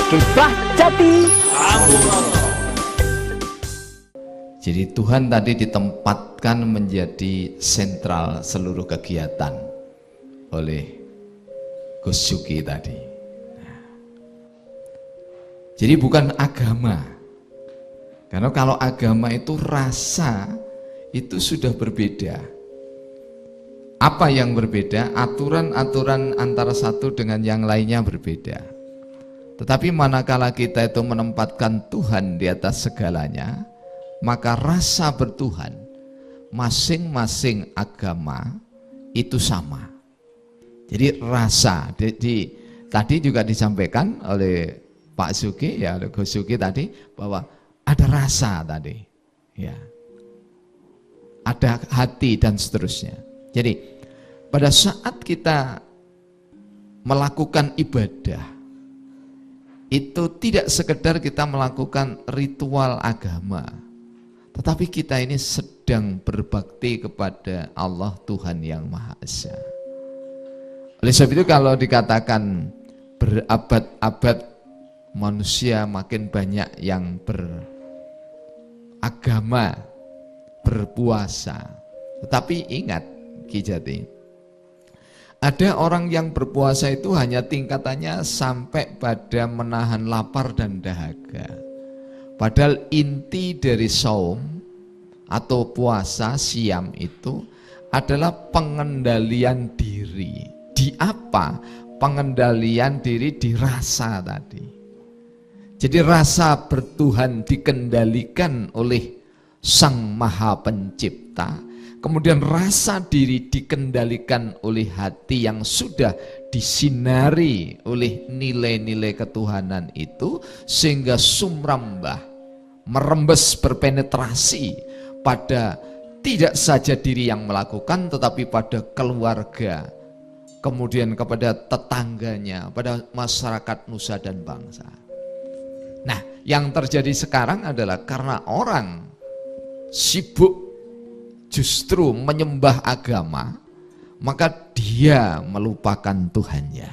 Kisah Jati. Jadi Tuhan tadi ditempatkan menjadi sentral seluruh kegiatan oleh Gus Syuki tadi. Jadi bukan agama, karena kalau agama itu rasa itu sudah berbeda. Apa yang berbeda? Aturan-aturan antara satu dengan yang lainnya berbeda. Tetapi manakala kita itu menempatkan Tuhan di atas segalanya, maka rasa bertuhan masing-masing agama itu sama. Jadi rasa, tadi juga disampaikan oleh Pak Syuki, ya oleh Gus Syuki tadi, bahwa ada rasa tadi, ya, ada hati dan seterusnya. Jadi pada saat kita melakukan ibadah, itu tidak sekedar kita melakukan ritual agama, tetapi kita ini sedang berbakti kepada Allah Tuhan yang Maha Esa. Oleh sebab itu kalau dikatakan berabad-abad manusia makin banyak yang beragama, berpuasa. Tetapi ingat Ki Jati, ada orang yang berpuasa itu hanya tingkatannya sampai pada menahan lapar dan dahaga. Padahal inti dari saum atau puasa siam itu adalah pengendalian diri. Di apa? Pengendalian diri di rasa tadi. Jadi rasa bertuhan dikendalikan oleh Sang Maha Pencipta. Kemudian rasa diri dikendalikan oleh hati yang sudah disinari oleh nilai-nilai ketuhanan itu, sehingga sumrambah, merembes, berpenetrasi pada tidak saja diri yang melakukan, tetapi pada keluarga, kemudian kepada tetangganya, pada masyarakat nusa dan bangsa. Nah, yang terjadi sekarang adalah karena orang sibuk justru menyembah agama, maka dia melupakan Tuhannya.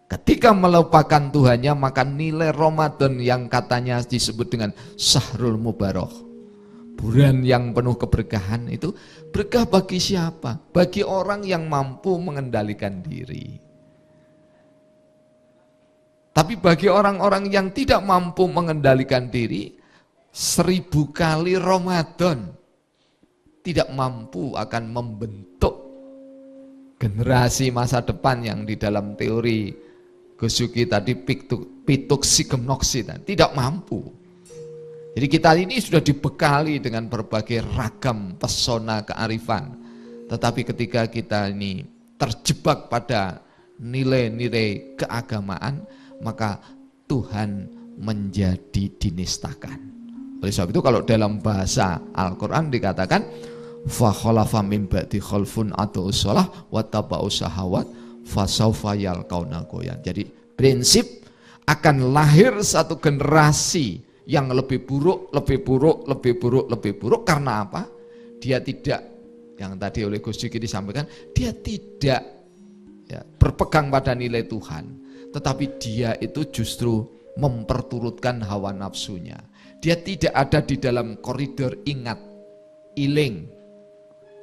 Ketika melupakan Tuhannya, maka nilai Ramadan yang katanya disebut dengan Syahrul Mubarak, bulan yang penuh keberkahan, itu berkah bagi siapa? Bagi orang yang mampu mengendalikan diri. Tapi bagi orang-orang yang tidak mampu mengendalikan diri, 1000 kali Ramadan tidak mampu akan membentuk generasi masa depan yang di dalam teori Gus Syuki tadi pituksigemnoksi, tidak mampu. Jadi kita ini sudah dibekali dengan berbagai ragam pesona kearifan, tetapi ketika kita ini terjebak pada nilai-nilai keagamaan, maka Tuhan menjadi dinistakan. Oleh sebab itu kalau dalam bahasa Al-Quran dikatakan fa khalafa min ba'di khalfun atu'us shalah wa taba'us syahawat fasawfa yalqauna ghayyan. Jadi prinsip akan lahir satu generasi yang lebih buruk, lebih buruk, lebih buruk, lebih buruk. Karena apa? Dia tidak, yang tadi oleh Gus Syuki disampaikan, dia tidak berpegang pada nilai Tuhan, tetapi dia itu justru memperturutkan hawa nafsunya. Dia tidak ada di dalam koridor ingat, iling.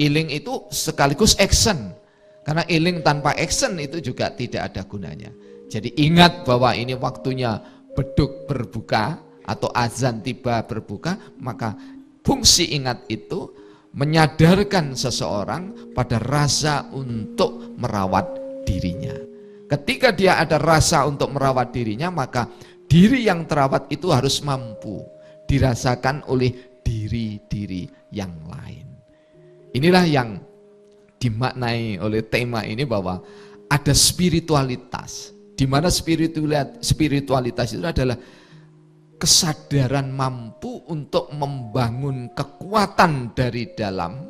Iling itu sekaligus action, karena iling tanpa action itu juga tidak ada gunanya. Jadi ingat bahwa ini waktunya beduk berbuka atau azan tiba berbuka, maka fungsi ingat itu menyadarkan seseorang pada rasa untuk merawat dirinya. Ketika dia ada rasa untuk merawat dirinya, maka diri yang terawat itu harus mampu dirasakan oleh diri-diri yang lain. Inilah yang dimaknai oleh tema ini, bahwa ada spiritualitas, di mana spiritualitas itu adalah kesadaran mampu untuk membangun kekuatan dari dalam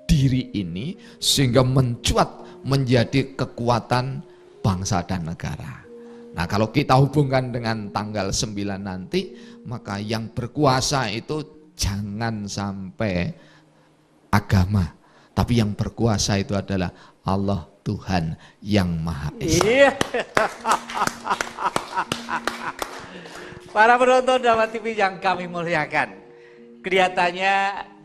diri ini, sehingga mencuat menjadi kekuatan bangsa dan negara. Nah, kalau kita hubungkan dengan tanggal 9 nanti, maka yang berkuasa itu jangan sampai agama, tapi yang berkuasa itu adalah Allah Tuhan yang Maha Esa. Para penonton Dharma TV yang kami muliakan, kelihatannya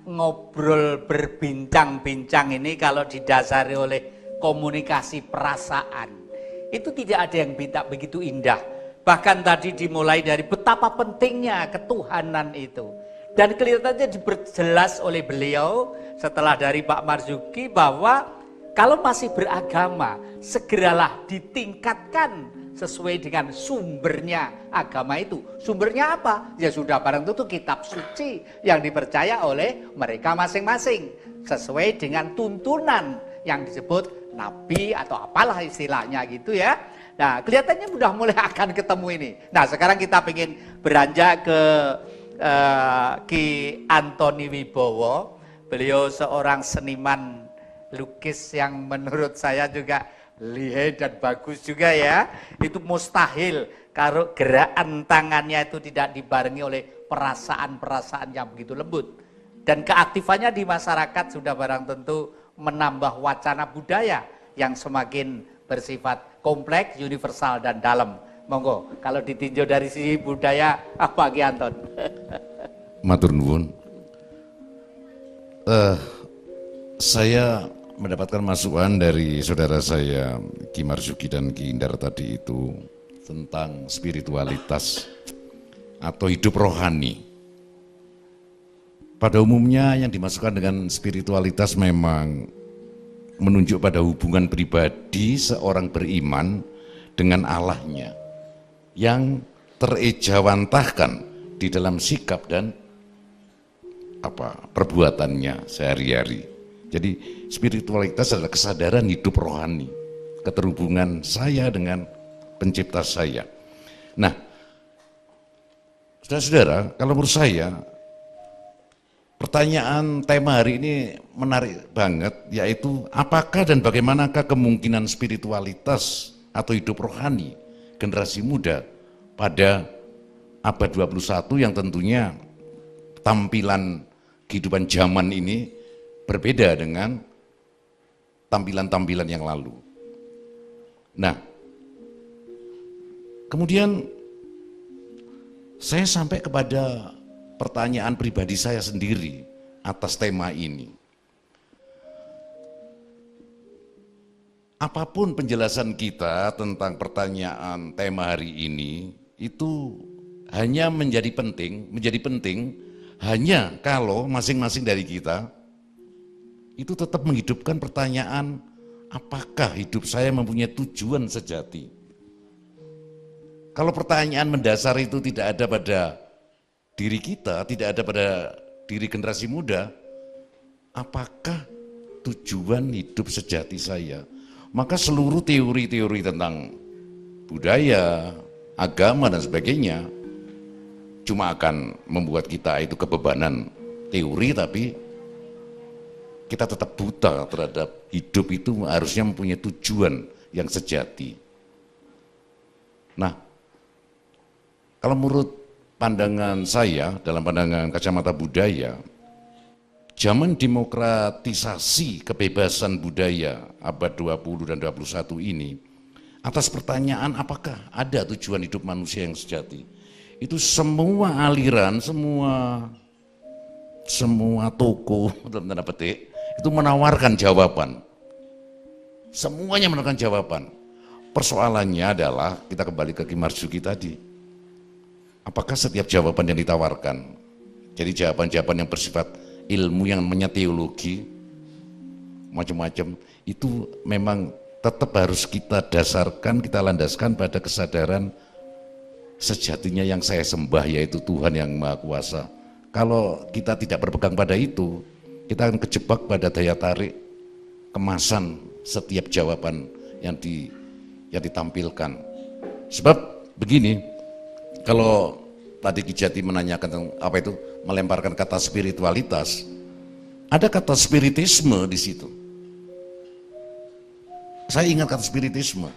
ngobrol berbincang-bincang ini kalau didasari oleh komunikasi perasaan, itu tidak ada yang begitu indah. Bahkan tadi dimulai dari betapa pentingnya ketuhanan itu. Dan kelihatannya diperjelas oleh beliau setelah dari Pak Marzuki bahwa kalau masih beragama, segeralah ditingkatkan sesuai dengan sumbernya agama itu. Sumbernya apa? Ya sudah barang tentu kitab suci yang dipercaya oleh mereka masing-masing. Sesuai dengan tuntunan yang disebut nabi atau apalah istilahnya gitu ya. Nah kelihatannya sudah mulai akan ketemu ini. Nah sekarang kita ingin beranjak ke Ki Antoni Wibowo. Beliau seorang seniman lukis yang menurut saya juga lihai dan bagus juga ya. Itu mustahil kalau gerakan tangannya itu tidak dibarengi oleh perasaan-perasaan yang begitu lembut. Dan keaktifannya di masyarakat sudah barang tentu menambah wacana budaya yang semakin bersifat kompleks, universal dan dalam. Monggo, kalau ditinjau dari sisi budaya apa Ki Anton? Matur nuwun. Saya mendapatkan masukan dari saudara saya Ki Marzuki dan Ki Indar tadi itu tentang spiritualitas atau hidup rohani. Pada umumnya yang dimasukkan dengan spiritualitas memang menunjuk pada hubungan pribadi seorang beriman dengan Allahnya yang terejawantahkan di dalam sikap dan perbuatannya sehari-hari. Jadi spiritualitas adalah kesadaran hidup rohani, keterhubungan saya dengan pencipta saya. Nah, saudara-saudara, kalau menurut saya pertanyaan tema hari ini menarik banget, yaitu apakah dan bagaimanakah kemungkinan spiritualitas atau hidup rohani generasi muda pada abad 21 yang tentunya tampilan kehidupan zaman ini berbeda dengan tampilan-tampilan yang lalu. Nah, kemudian saya sampai kepada pertanyaan pribadi saya sendiri atas tema ini. Apapun penjelasan kita tentang pertanyaan tema hari ini, itu hanya menjadi penting hanya kalau masing-masing dari kita itu tetap menghidupkan pertanyaan, apakah hidup saya mempunyai tujuan sejati? Kalau pertanyaan mendasar itu tidak ada pada diri kita, tidak ada pada diri generasi muda, apakah tujuan hidup sejati saya? Maka seluruh teori-teori tentang budaya, agama dan sebagainya cuma akan membuat kita itu kebebanan teori, tapi kita tetap buta terhadap hidup itu harusnya mempunyai tujuan yang sejati. Nah, kalau menurut pandangan saya, dalam pandangan kacamata budaya, zaman demokratisasi kebebasan budaya abad 20 dan 21 ini, atas pertanyaan apakah ada tujuan hidup manusia yang sejati, itu semua aliran, semua toko dalam tanda petik itu menawarkan jawaban. Semuanya menawarkan jawaban. Persoalannya adalah kita kembali ke Ki Marzuki tadi. Apakah setiap jawaban yang ditawarkan, jadi jawaban-jawaban yang bersifat ilmu yang namanya teologi, macam-macam, itu memang tetap harus kita dasarkan, kita landaskan pada kesadaran sejatinya yang saya sembah, yaitu Tuhan yang Maha Kuasa. Kalau kita tidak berpegang pada itu, kita akan kejebak pada daya tarik kemasan setiap jawaban yang ditampilkan. Sebab begini, kalau tadi Ki Jati menanyakan tentang apa itu melemparkan kata spiritualitas, ada kata spiritisme di situ. Saya ingat kata spiritisme.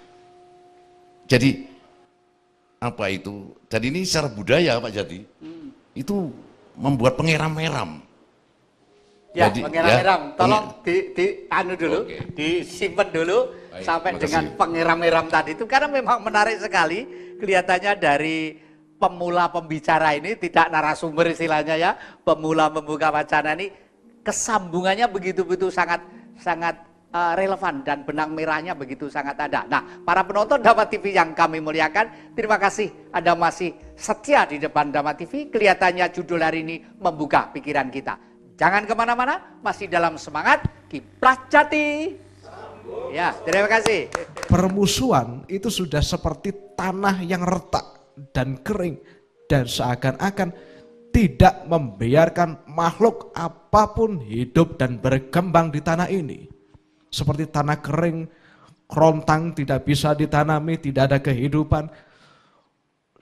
Jadi apa itu? Dan ini secara budaya Pak Jati, itu membuat pengeram-eram. Ya, jadi, pengeram-eram, ya, tolong anu dulu, disimpan dulu. Baik, sampai makasih. dengan pengeram-eram tadi itu, karena memang menarik sekali kelihatannya dari pemula pembicara ini, tidak narasumber istilahnya ya, pemula membuka wacana ini, kesambungannya begitu-begitu sangat relevan dan benang merahnya begitu sangat ada. Nah, para penonton Dhamma TV yang kami muliakan, terima kasih Anda masih setia di depan Dhamma TV. Kelihatannya judul hari ini membuka pikiran kita. Jangan kemana-mana, masih dalam semangat Kipras Jati. Ya, terima kasih. Permusuhan itu sudah seperti tanah yang retak dan kering dan seakan-akan tidak membiarkan makhluk apapun hidup dan berkembang di tanah ini. Seperti tanah kering, kerontang, tidak bisa ditanami, tidak ada kehidupan.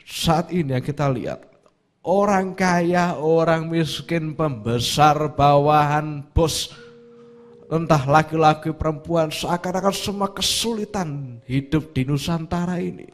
Saat ini yang kita lihat, orang kaya, orang miskin, pembesar, bawahan, bos, entah laki-laki, perempuan, seakan-akan semua kesulitan hidup di Nusantara ini.